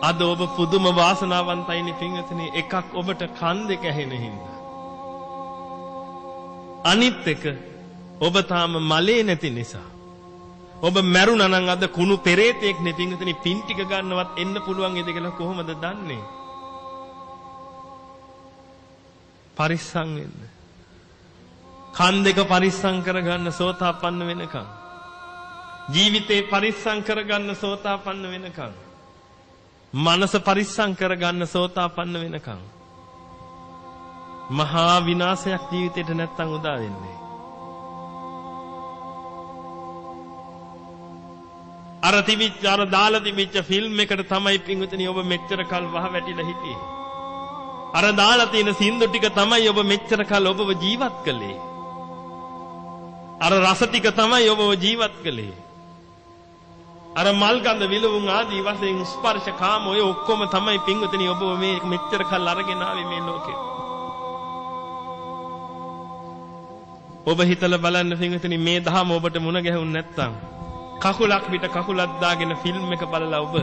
අද ඔබ පුදුම වාසනාවන්තයිනි පින්වතුනි. එකක් ඔබට කන් දෙක ඇහෙන හින්දා. අනිත් එක ඔබ තාම මලේ නැති නිසා. ඔබ මැරුණා නම් අද කුණු පෙරේතෙක් නේ පින්වතුනි. පින් ටික ගන්නවත් එන්න පුළුවන් ඉද කියලා කොහොමද දන්නේ? පරිස්සම් වෙන්න. කන් දෙක පරිස්සම් කරගන්න සෝතාපන්න වෙනකම්. ජීවිතේ පරිස්සම් කරගන්න සෝතාපන්න වෙනකම්. මනස පරිස්සම් කරගන්න සෝතාපන්න වෙනකම්. මහා විනාශයක් ජීවිතේට නැත්තම් උදා වෙන්නේ. අර දාලා තිබිච්ච ෆිල්ම් එකට තමයි පින්විතනි ඔබ මෙච්චර කල් වහ වැටිලා හිටියේ. අර දාලා තියෙන සින්දු ටික තමයි ඔබ මෙච්චර කල් ඔබව ජීවත් කළේ. අර රස ටික තමයි ඔබව ජීවත් කළේ. අර මල් ගඳ විලවුන් ආදී වශයෙන් ස්පර්ශ කාම ඔය ඔක්කොම තමයි පින්විතනි ඔබව මේ මෙච්චර කල් අරගෙන ආවේ මේ ලෝකෙ. ඔබ හිතලා බලන්න පින්විතනි මේ දහම ඔබට මුණ ගැහුන්නේ නැත්තම් කකුලක් පිට කකුලක් දාගෙන ෆිල්ම් එක බලලා ඔබ